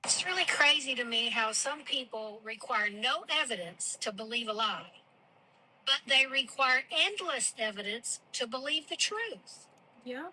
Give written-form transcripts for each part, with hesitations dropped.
It's really crazy to me how some people require no evidence to believe a lie, but they require endless evidence to believe the truth. Yeah.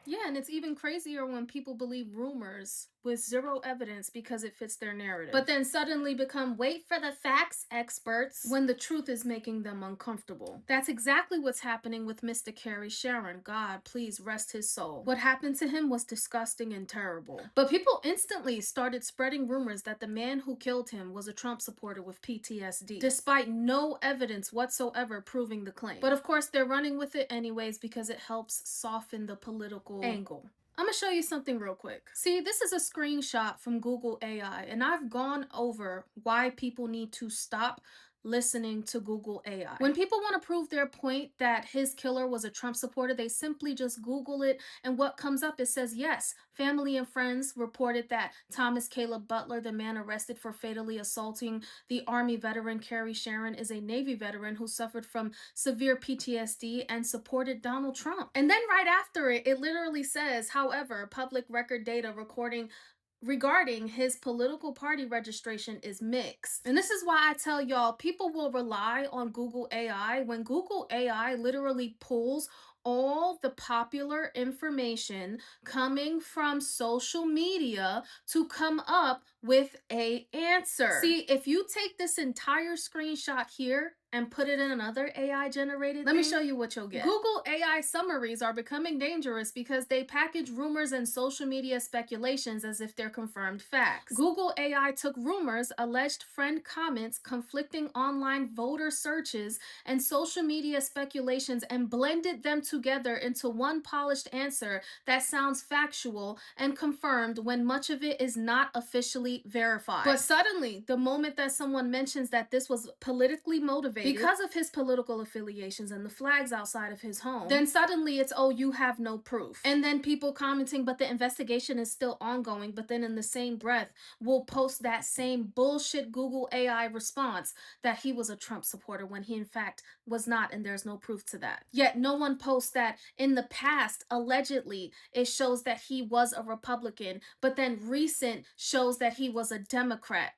Yeah, and it's even crazier when people believe rumors with zero evidence because it fits their narrative. But then suddenly become wait for the facts experts when the truth is making them uncomfortable. That's exactly what's happening with Mr. Kerry Sheron. God, please rest his soul. What happened to him was disgusting and terrible. But people instantly started spreading rumors that the man who killed him was a Trump supporter with PTSD, despite no evidence whatsoever proving the claim. But of course, they're running with it anyways because it helps soften the political angle. I'm gonna show you something real quick. See, this is a screenshot from Google AI, and I've gone over why people need to stop listening to Google AI. When people want to prove their point that his killer was a Trump supporter, they simply just Google it, and what comes up, it says, yes, family and friends reported that Thomas Caleb Butler, the man arrested for fatally assaulting the Army veteran Kerry Sheron, is a Navy veteran who suffered from severe PTSD and supported Donald Trump. And then right after it, it literally says, however, public record data regarding his political party registration is mixed. And this is why I tell y'all, people will rely on Google AI when Google AI literally pulls all the popular information coming from social media to come up with a answer. See, if you take this entire screenshot here and put it in another AI generated let me show you what you'll get. Google AI summaries are becoming dangerous because they package rumors and social media speculations as if they're confirmed facts. Google AI took rumors, alleged friend comments, conflicting online voter searches, and social media speculations and blended them together into one polished answer that sounds factual and confirmed when much of it is not officially verified. But suddenly, the moment that someone mentions that this was politically motivated because of his political affiliations and the flags outside of his home, then suddenly it's, oh, you have no proof. And then people commenting, but the investigation is still ongoing, but then in the same breath will post that same bullshit Google AI response that he was a Trump supporter when he in fact was not, and there's no proof to that. Yet no one posts that in the past, allegedly, it shows that he was a Republican, but then recent shows that he was a Democrat.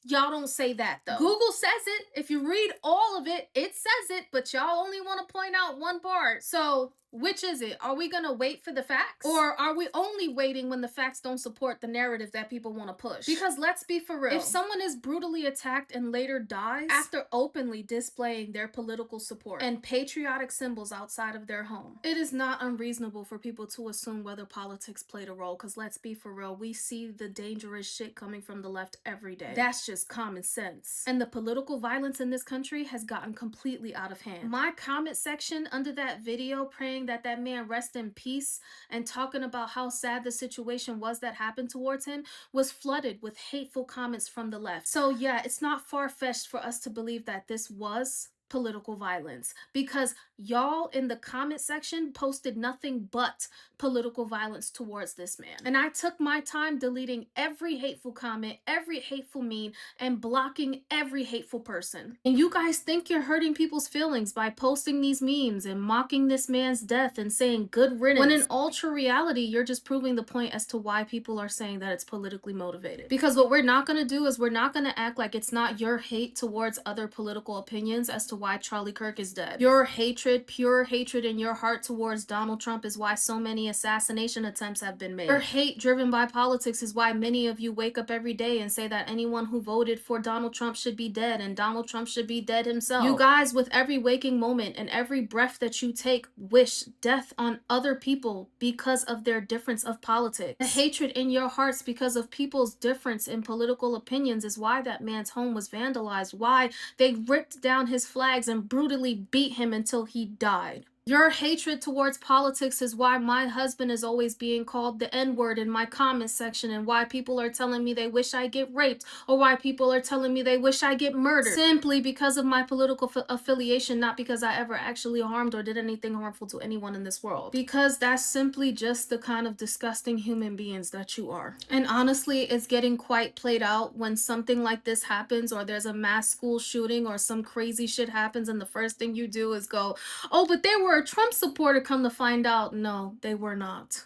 Y'all don't say that though. Google says it. If you read all of it, it says it, but y'all only want to point out one part. So which is it? Are we gonna wait for the facts? Or are we only waiting when the facts don't support the narrative that people want to push? Because let's be for real. If someone is brutally attacked and later dies after openly displaying their political support and patriotic symbols outside of their home, it is not unreasonable for people to assume whether politics played a role. Because let's be for real, we see the dangerous shit coming from the left every day. That's just common sense. And the political violence in this country has gotten completely out of hand. My comment section under that video praying that that man rest in peace and talking about how sad the situation was that happened towards him was flooded with hateful comments from the left. So yeah, it's not far-fetched for us to believe that this was political violence because y'all in the comment section posted nothing but political violence towards this man. And I took my time deleting every hateful comment, every hateful meme, and blocking every hateful person. And you guys think you're hurting people's feelings by posting these memes and mocking this man's death and saying good riddance, when in ultra reality, you're just proving the point as to why people are saying that it's politically motivated. Because what we're not gonna do is we're not gonna act like it's not your hate towards other political opinions as to why Charlie Kirk is dead. Your hatred, pure hatred in your heart towards Donald Trump is why so many assassination attempts have been made. Your hate driven by politics is why many of you wake up every day and say that anyone who voted for Donald Trump should be dead and Donald Trump should be dead himself. You guys, with every waking moment and every breath that you take, wish death on other people because of their difference of politics. The hatred in your hearts because of people's difference in political opinions is why that man's home was vandalized, why they ripped down his flags and brutally beat him until he died. Your hatred towards politics is why my husband is always being called the N-word in my comment section, and why people are telling me they wish I get raped, or why people are telling me they wish I get murdered. Simply because of my political affiliation, not because I ever actually harmed or did anything harmful to anyone in this world. Because that's simply just the kind of disgusting human beings that you are. And honestly, it's getting quite played out when something like this happens, or there's a mass school shooting or some crazy shit happens, and the first thing you do is go, oh, but they were a Trump supporter. Come to find out, no, they were not.